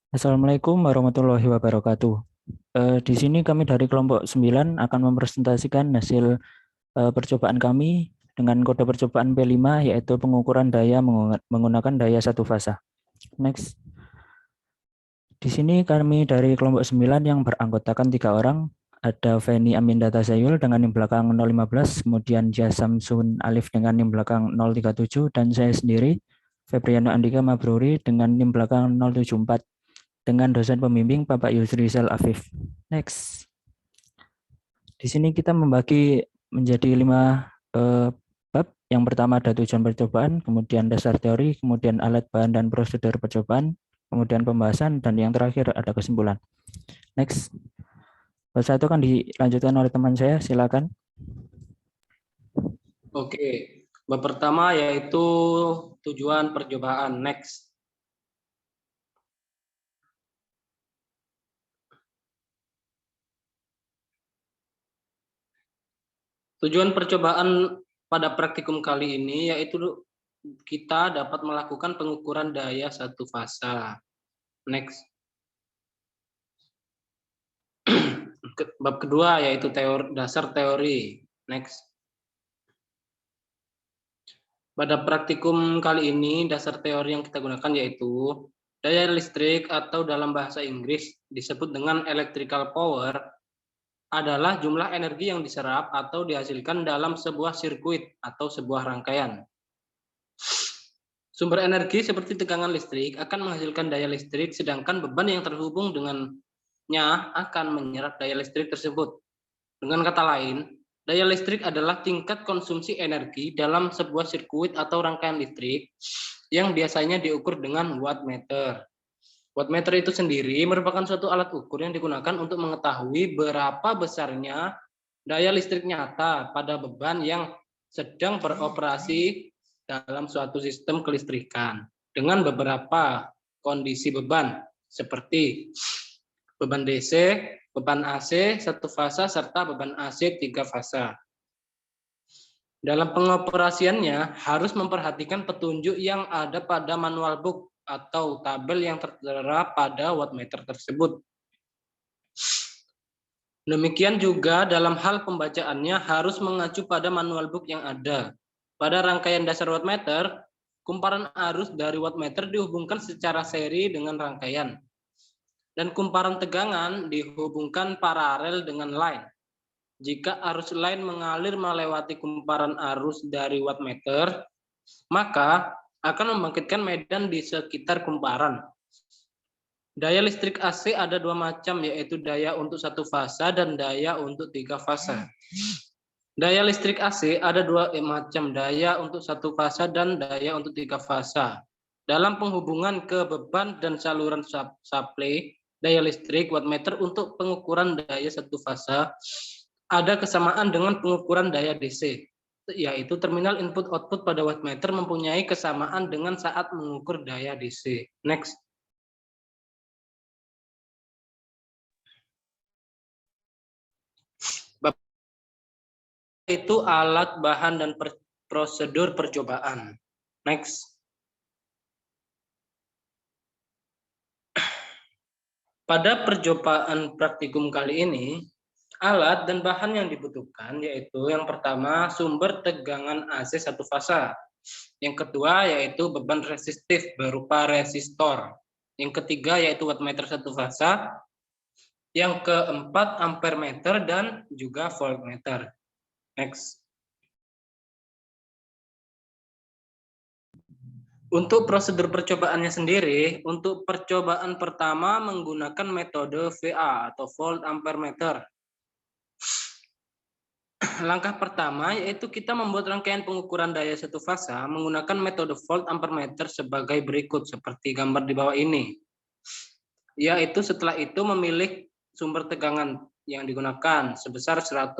Assalamualaikum warahmatullahi wabarakatuh. Di sini kami dari kelompok 9 akan mempresentasikan hasil percobaan kami dengan kode percobaan P5 yaitu pengukuran daya menggunakan daya satu fasa. Next. Di sini kami dari kelompok 9 yang beranggotakan 3 orang. Ada Feni Aminda Tasayul dengan NIM belakang 015, kemudian Jasam Sun Alif dengan NIM belakang 037, dan saya sendiri, Febriano Andika Mabruri dengan NIM belakang 074. Dengan dosen pembimbing Bapak Yusri Sel Afif. Next. Di sini kita membagi menjadi 5 bab. Yang pertama ada tujuan percobaan, kemudian dasar teori, kemudian alat bahan dan prosedur percobaan, kemudian pembahasan, dan yang terakhir ada kesimpulan. Next. Bab 1 akan dilanjutkan oleh teman saya, silakan. Oke, bab pertama yaitu tujuan percobaan. Next. Tujuan percobaan pada praktikum kali ini yaitu kita dapat melakukan pengukuran daya satu fasa. Next. Bab kedua yaitu dasar teori. Next. Pada praktikum kali ini dasar teori yang kita gunakan yaitu daya listrik atau dalam bahasa Inggris disebut dengan electrical power adalah jumlah energi yang diserap atau dihasilkan dalam sebuah sirkuit atau sebuah rangkaian. Sumber energi seperti tegangan listrik akan menghasilkan daya listrik, sedangkan beban yang terhubung dengannya akan menyerap daya listrik tersebut. Dengan kata lain, daya listrik adalah tingkat konsumsi energi dalam sebuah sirkuit atau rangkaian listrik yang biasanya diukur dengan wattmeter. Wattmeter itu sendiri merupakan suatu alat ukur yang digunakan untuk mengetahui berapa besarnya daya listrik nyata pada beban yang sedang beroperasi dalam suatu sistem kelistrikan dengan beberapa kondisi beban seperti beban DC, beban AC satu fasa, serta beban AC 3 fasa. Dalam pengoperasiannya harus memperhatikan petunjuk yang ada pada manual book atau tabel yang tertera pada wattmeter tersebut. Demikian juga dalam hal pembacaannya harus mengacu pada manual book yang ada. Pada rangkaian dasar wattmeter, kumparan arus dari wattmeter dihubungkan secara seri dengan rangkaian. Dan kumparan tegangan dihubungkan paralel dengan line. Jika arus line mengalir melewati kumparan arus dari wattmeter, maka akan membangkitkan medan di sekitar kumparan. Daya listrik AC ada 2 macam, yaitu daya untuk satu fasa dan daya untuk 3 fasa. Daya listrik AC ada 2 macam, daya untuk satu fasa dan daya untuk 3 fasa. Dalam penghubungan ke beban dan saluran supply daya listrik wattmeter untuk pengukuran daya satu fasa ada kesamaan dengan pengukuran daya DC, yaitu terminal input-output pada wattmeter mempunyai kesamaan dengan saat mengukur daya DC. Next. Itu alat, bahan, dan prosedur percobaan. Next. Pada percobaan praktikum kali ini, alat dan bahan yang dibutuhkan yaitu yang pertama sumber tegangan AC satu fasa. Yang kedua yaitu beban resistif berupa resistor. Yang ketiga yaitu wattmeter satu fasa. Yang keempat ampermeter dan juga voltmeter. Next. Untuk prosedur percobaannya sendiri, untuk percobaan pertama menggunakan metode VA atau volt ampere meter. Langkah pertama yaitu kita membuat rangkaian pengukuran daya satu fasa menggunakan metode volt ampere meter sebagai berikut seperti gambar di bawah ini. Yaitu setelah itu memilih sumber tegangan yang digunakan sebesar 100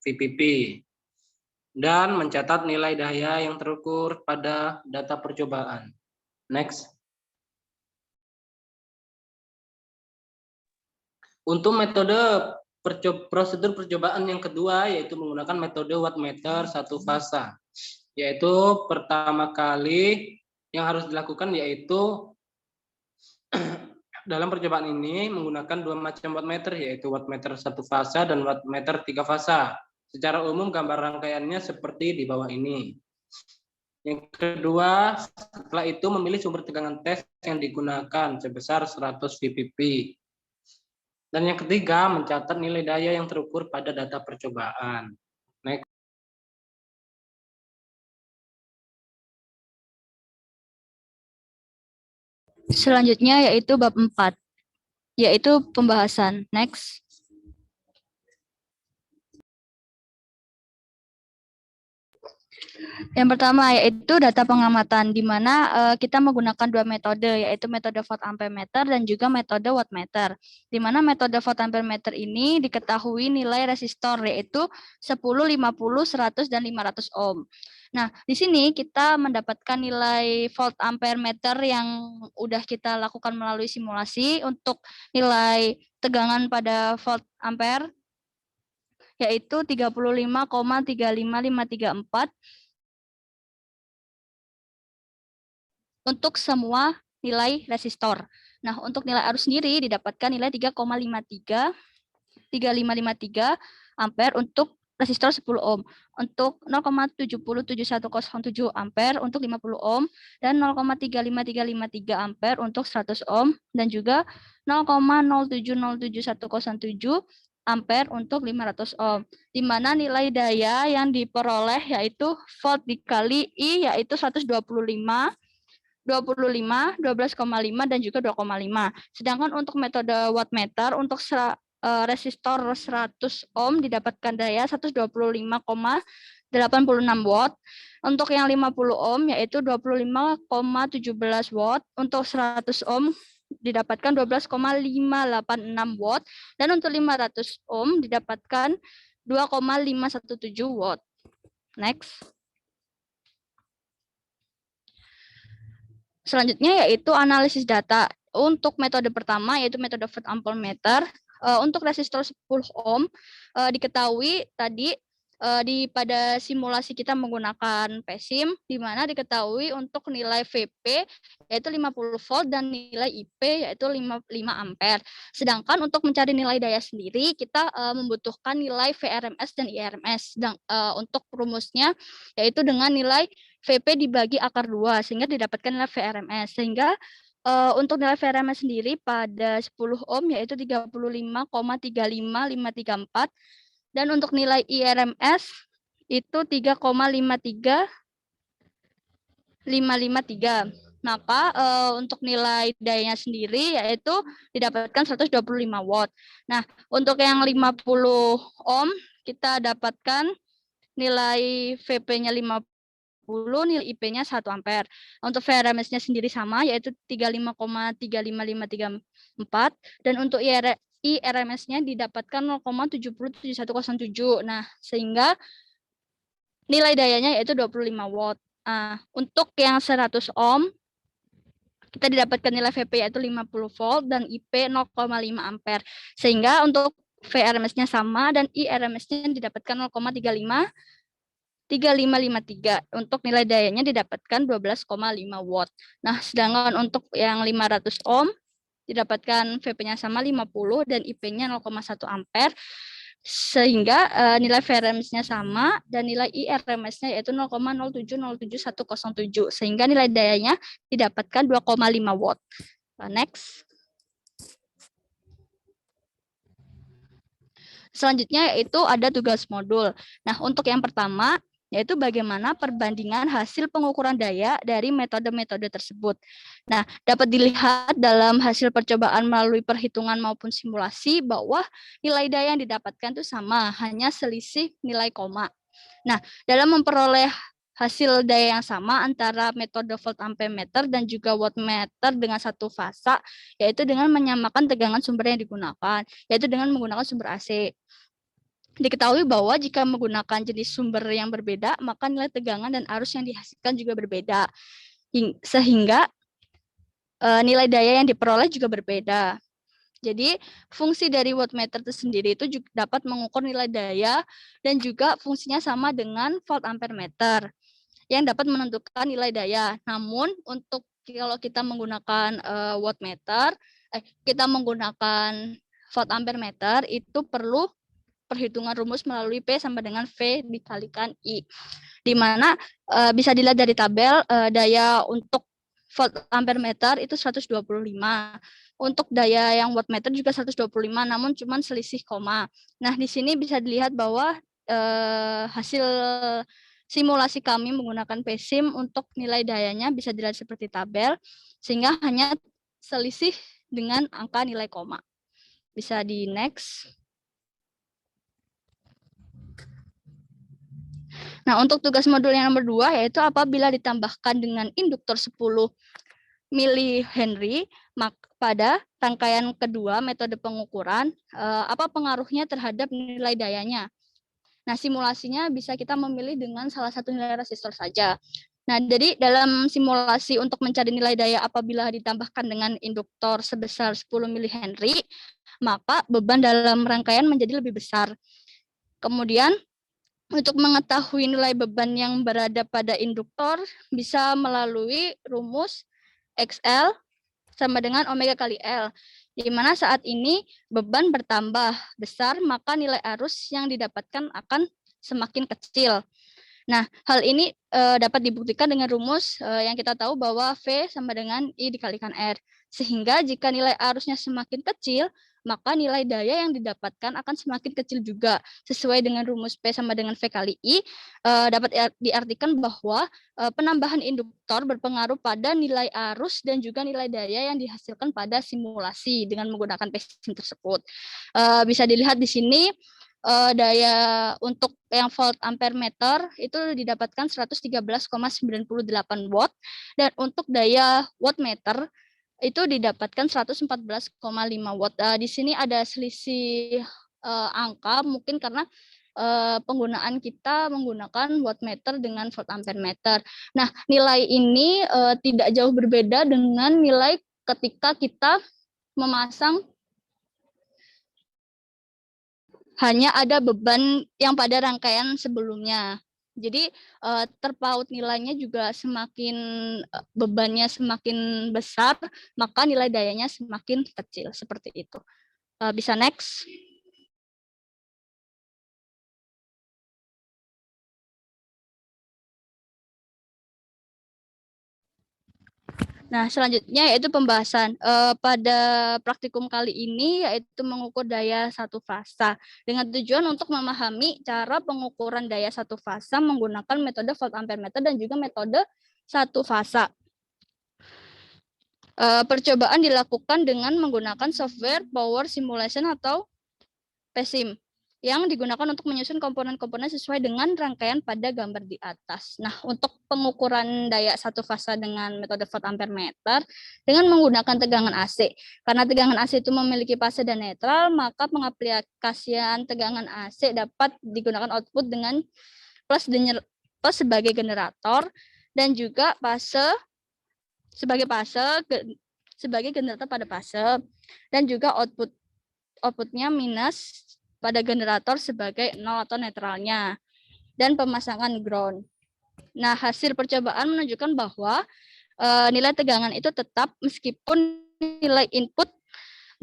VPP dan mencatat nilai daya yang terukur pada data percobaan. Next. Untuk metode prosedur percobaan yang kedua yaitu menggunakan metode wattmeter satu fasa. Yaitu pertama kali yang harus dilakukan yaitu dalam percobaan ini menggunakan dua macam wattmeter, yaitu wattmeter satu fasa dan wattmeter 3 fasa. Secara umum gambar rangkaiannya seperti di bawah ini. Yang kedua, setelah itu memilih sumber tegangan tes yang digunakan sebesar 100 VPP. Dan yang ketiga, mencatat nilai daya yang terukur pada data percobaan. Next. Selanjutnya yaitu bab 4, yaitu pembahasan. Next. Yang pertama yaitu data pengamatan, di mana kita menggunakan dua metode, yaitu metode volt ampere meter dan juga metode wattmeter. Di mana metode volt ampere meter ini diketahui nilai resistor, yaitu 10, 50, 100, dan 500 ohm. Nah, di sini kita mendapatkan nilai volt ampere meter yang udah kita lakukan melalui simulasi untuk nilai tegangan pada volt ampere, yaitu 35,355534 untuk semua nilai resistor. Nah, untuk nilai arus sendiri didapatkan nilai 3,3553 ampere untuk resistor 10 ohm, untuk 0,707107 ampere untuk 50 ohm, dan 0,353353 ampere untuk 100 ohm, dan juga 0,0707107 ampere untuk 500 ohm, di mana nilai daya yang diperoleh yaitu volt dikali I, yaitu 125, 12,5, dan juga 2,5. Sedangkan untuk metode wattmeter untuk resistor 100 ohm didapatkan daya 125,86 watt. Untuk yang 50 ohm yaitu 25,17 watt. Untuk 100 ohm didapatkan 12,586 watt. Dan untuk 500 ohm didapatkan 2,517 watt. Next. Selanjutnya yaitu analisis data. Untuk metode pertama yaitu metode volt ampere meter. Untuk resistor 10 ohm diketahui tadi pada simulasi kita menggunakan PSIM, di mana diketahui untuk nilai VP yaitu 50 volt dan nilai IP yaitu 5 ampere. Sedangkan untuk mencari nilai daya sendiri kita membutuhkan nilai VRMS dan IRMS. Untuk rumusnya yaitu dengan nilai VP dibagi akar 2 sehingga didapatkan nilai VRMS. Sehingga untuk nilai VRMS sendiri pada 10 ohm yaitu 35,35534, dan untuk nilai IRMS itu 3,53553. Maka untuk nilai dayanya sendiri yaitu didapatkan 125 watt. Nah, untuk yang 50 ohm kita dapatkan nilai VP-nya 50, nilai IP-nya 1 ampere. Untuk VRMS-nya sendiri sama, yaitu 35,35534. Dan untuk IRMS-nya didapatkan 0,707107. Nah, sehingga nilai dayanya yaitu 25 watt. Untuk yang 100 ohm, kita didapatkan nilai VP yaitu 50 volt dan IP 0,5 ampere. Sehingga untuk VRMS-nya sama dan IRMS-nya didapatkan 0,3553. Untuk nilai dayanya didapatkan 12,5 watt. Nah, sedangkan untuk yang 500 ohm didapatkan VP-nya sama 50 dan IP-nya 0,1 ampere. Sehingga nilai VRMS-nya sama dan nilai IRMS-nya yaitu 0,0707107. Sehingga nilai dayanya didapatkan 2,5 watt. Next. Selanjutnya yaitu ada tugas modul. Nah, untuk yang pertama yaitu bagaimana perbandingan hasil pengukuran daya dari metode-metode tersebut. Nah, dapat dilihat dalam hasil percobaan melalui perhitungan maupun simulasi bahwa nilai daya yang didapatkan itu sama, hanya selisih nilai koma. Nah, dalam memperoleh hasil daya yang sama antara metode volt ampere meter dan juga wattmeter dengan satu fasa, yaitu dengan menyamakan tegangan sumber yang digunakan, yaitu dengan menggunakan sumber AC. Diketahui bahwa jika menggunakan jenis sumber yang berbeda, maka nilai tegangan dan arus yang dihasilkan juga berbeda. Sehingga nilai daya yang diperoleh juga berbeda. Jadi fungsi dari wattmeter itu sendiri itu juga dapat mengukur nilai daya dan juga fungsinya sama dengan volt ampere meter yang dapat menentukan nilai daya. Namun untuk kalau kita menggunakan wattmeter, kita menggunakan volt ampere meter, itu perlu perhitungan rumus melalui P sama dengan V dikalikan I. Di mana bisa dilihat dari tabel daya untuk volt ampere meter itu 125. Untuk daya yang wattmeter juga 125, namun cuma selisih koma. Nah, di sini bisa dilihat bahwa hasil simulasi kami menggunakan PSIM untuk nilai dayanya bisa dilihat seperti tabel, sehingga hanya selisih dengan angka nilai koma. Bisa di next. Nah, untuk tugas modul yang nomor 2 yaitu apabila ditambahkan dengan induktor 10 mH pada rangkaian kedua metode pengukuran, apa pengaruhnya terhadap nilai dayanya. Nah, simulasinya bisa kita memilih dengan salah satu nilai resistor saja. Nah, jadi dalam simulasi untuk mencari nilai daya apabila ditambahkan dengan induktor sebesar 10 mH, maka beban dalam rangkaian menjadi lebih besar. Kemudian, untuk mengetahui nilai beban yang berada pada induktor bisa melalui rumus XL sama dengan omega kali L, di mana saat ini beban bertambah besar, maka nilai arus yang didapatkan akan semakin kecil. Nah, hal ini dapat dibuktikan dengan rumus yang kita tahu bahwa V sama dengan I dikalikan R. Sehingga jika nilai arusnya semakin kecil, maka nilai daya yang didapatkan akan semakin kecil juga. Sesuai dengan rumus P sama dengan V kali I, dapat diartikan bahwa penambahan induktor berpengaruh pada nilai arus dan juga nilai daya yang dihasilkan pada simulasi dengan menggunakan PSIM tersebut. Bisa dilihat di sini, daya untuk yang volt ampere meter itu didapatkan 113,98 watt, dan untuk daya wattmeter itu didapatkan 114,5 watt. Di sini ada selisih angka mungkin karena penggunaan kita menggunakan wattmeter dengan volt ampere meter. Nah, nilai ini tidak jauh berbeda dengan nilai ketika kita memasang hanya ada beban yang pada rangkaian sebelumnya. Jadi terpaut nilainya juga semakin bebannya semakin besar, maka nilai dayanya semakin kecil, seperti itu. Bisa next. Nah, selanjutnya yaitu pembahasan pada praktikum kali ini yaitu mengukur daya satu fasa dengan tujuan untuk memahami cara pengukuran daya satu fasa menggunakan metode volt ampere meter dan juga metode satu fasa. Percobaan dilakukan dengan menggunakan software power simulation atau PSIM yang digunakan untuk menyusun komponen-komponen sesuai dengan rangkaian pada gambar di atas. Nah, untuk pengukuran daya satu fasa dengan metode volt ampere meter dengan menggunakan tegangan AC. Karena tegangan AC itu memiliki fase dan netral, maka pengaplikasian tegangan AC dapat digunakan output dengan plus sebagai generator dan juga sebagai generator pada fase, dan juga outputnya minus pada generator sebagai nol atau netralnya, dan pemasangan ground. Nah, hasil percobaan menunjukkan bahwa nilai tegangan itu tetap meskipun nilai input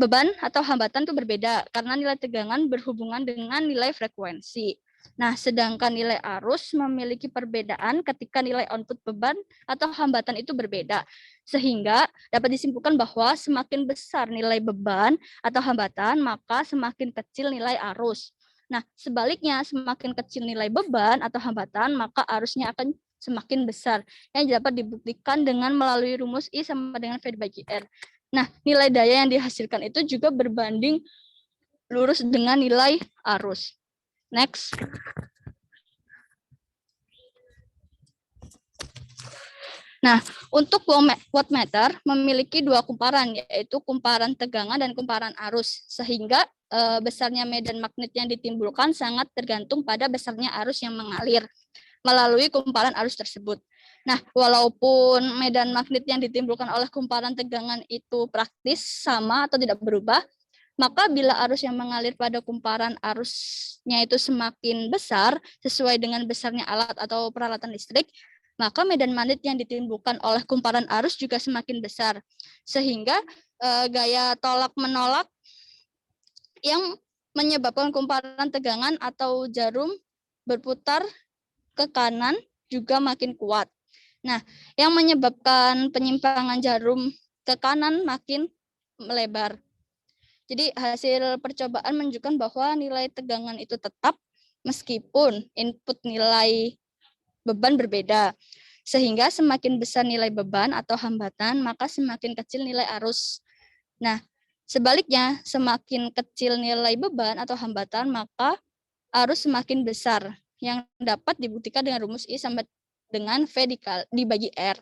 beban atau hambatan itu berbeda, karena nilai tegangan berhubungan dengan nilai frekuensi. Nah, sedangkan nilai arus memiliki perbedaan ketika nilai output beban atau hambatan itu berbeda. Sehingga dapat disimpulkan bahwa semakin besar nilai beban atau hambatan, maka semakin kecil nilai arus. Nah, sebaliknya semakin kecil nilai beban atau hambatan, maka arusnya akan semakin besar. Yang dapat dibuktikan dengan melalui rumus I sama dengan V/R. Nah, nilai daya yang dihasilkan itu juga berbanding lurus dengan nilai arus. Next. Nah, untuk wattmeter memiliki dua kumparan, yaitu kumparan tegangan dan kumparan arus, sehingga besarnya medan magnet yang ditimbulkan sangat tergantung pada besarnya arus yang mengalir melalui kumparan arus tersebut. Nah, walaupun medan magnet yang ditimbulkan oleh kumparan tegangan itu praktis sama atau tidak berubah, maka bila arus yang mengalir pada kumparan arusnya itu semakin besar, sesuai dengan besarnya alat atau peralatan listrik, maka medan magnet yang ditimbulkan oleh kumparan arus juga semakin besar. Sehingga gaya tolak-menolak yang menyebabkan kumparan tegangan atau jarum berputar ke kanan juga makin kuat. Nah, yang menyebabkan penyimpangan jarum ke kanan makin melebar. Jadi hasil percobaan menunjukkan bahwa nilai tegangan itu tetap meskipun input nilai beban berbeda. Sehingga semakin besar nilai beban atau hambatan, maka semakin kecil nilai arus. Nah, sebaliknya, semakin kecil nilai beban atau hambatan, maka arus semakin besar, yang dapat dibuktikan dengan rumus I sama dengan V dibagi R.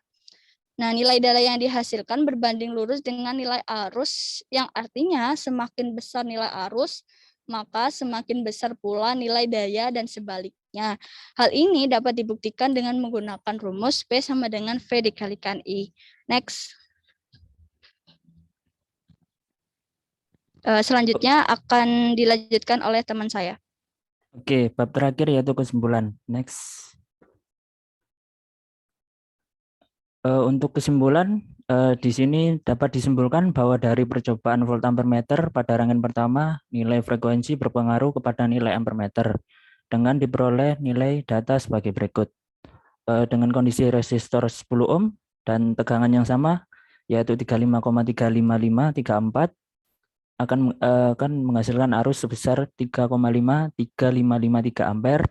Nah, nilai daya yang dihasilkan berbanding lurus dengan nilai arus, yang artinya semakin besar nilai arus, maka semakin besar pula nilai daya dan sebaliknya. Hal ini dapat dibuktikan dengan menggunakan rumus P sama dengan V dikalikan I. Next. Selanjutnya akan dilanjutkan oleh teman saya. Oke, bab terakhir yaitu kesimpulan. Next. Untuk kesimpulan, di sini dapat disimpulkan bahwa dari percobaan volt ampere meter pada rangkaian pertama, nilai frekuensi berpengaruh kepada nilai ampere meter dengan diperoleh nilai data sebagai berikut. Dengan kondisi resistor 10 ohm dan tegangan yang sama, yaitu 35,35534, akan menghasilkan arus sebesar 3,5353 ampere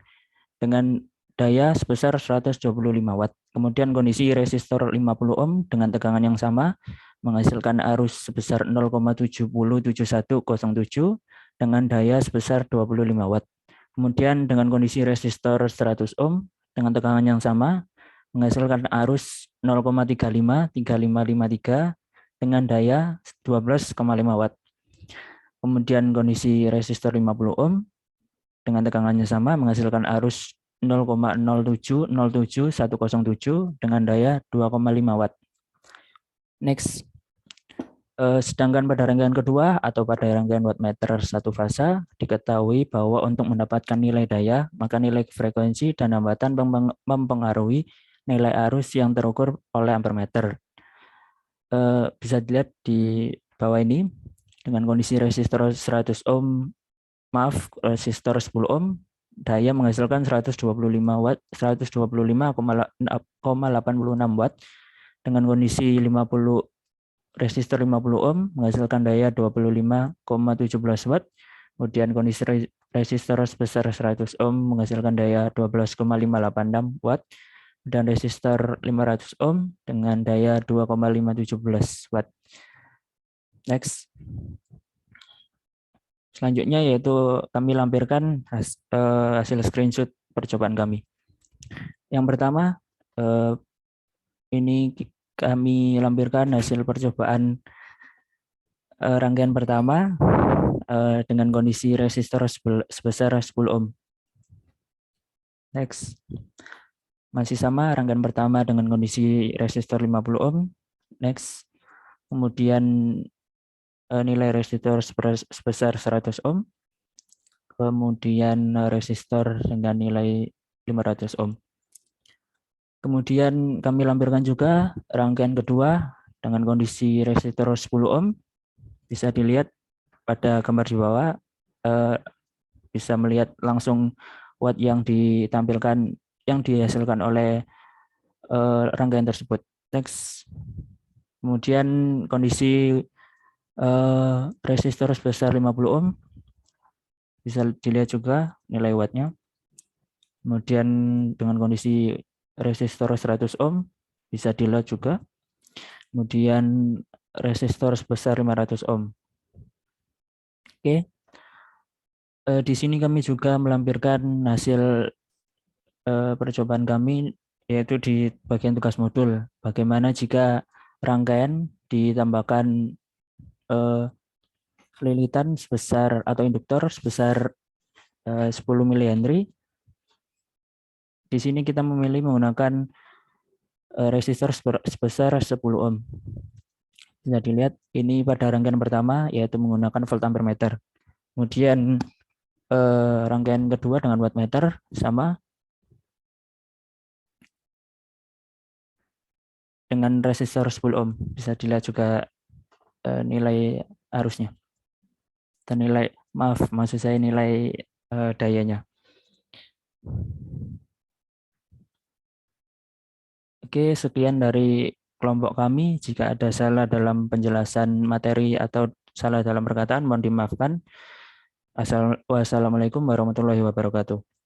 dengan daya sebesar 125 watt. Kemudian kondisi resistor 50 ohm dengan tegangan yang sama menghasilkan arus sebesar 0,707107 dengan daya sebesar 25 watt. Kemudian dengan kondisi resistor 100 ohm dengan tegangan yang sama menghasilkan arus 0,353553 dengan daya 12,5 watt. Kemudian kondisi resistor 50 ohm dengan tegangannya sama menghasilkan arus 0,0707107 dengan daya 2,5 watt. Next. Sedangkan pada rangkaian kedua atau pada rangkaian wattmeter satu fasa diketahui bahwa untuk mendapatkan nilai daya maka nilai frekuensi dan hambatan mempengaruhi nilai arus yang terukur oleh ampermeter. Bisa dilihat di bawah ini dengan kondisi resistor 100 ohm, resistor 10 ohm, daya menghasilkan 125 watt, 125,86 watt dengan kondisi 50 resistor 50 ohm menghasilkan daya 25,17 watt. Kemudian kondisi resistor sebesar 100 ohm menghasilkan daya 12,586 watt dan resistor 500 ohm dengan daya 2,517 watt. Next. Selanjutnya yaitu kami lampirkan hasil screenshot percobaan kami. Yang pertama, ini kami lampirkan hasil percobaan rangkaian pertama dengan kondisi resistor sebesar 10 ohm. Next. Masih sama rangkaian pertama dengan kondisi resistor 50 ohm. Next. Kemudian nilai resistor sebesar 100 ohm. Kemudian resistor dengan nilai 500 ohm. Kemudian kami lampirkan juga rangkaian kedua dengan kondisi resistor 10 ohm. Bisa dilihat pada gambar di bawah, bisa melihat langsung watt yang ditampilkan, yang dihasilkan oleh rangkaian tersebut. Next. Kemudian kondisi resistor sebesar 50 ohm, bisa dilihat juga nilai wattnya. Kemudian dengan kondisi resistor 100 ohm, bisa dilihat juga. Kemudian resistor sebesar 500 ohm. Oke. Di sini kami juga melampirkan hasil percobaan kami, yaitu di bagian tugas modul. Bagaimana jika rangkaian ditambahkan lilitan sebesar atau induktor sebesar 10 mH. Di sini kita memilih menggunakan resistor sebesar 10 ohm. Bisa dilihat ini pada rangkaian pertama yaitu menggunakan volt ampere meter. Kemudian rangkaian kedua dengan wattmeter sama. dengan resistor 10 ohm. Bisa dilihat juga nilai arusnya. Dan maksud saya nilai dayanya. Oke, sekian dari kelompok kami. Jika ada salah dalam penjelasan materi atau salah dalam perkataan, mohon dimaafkan. Wassalamualaikum warahmatullahi wabarakatuh.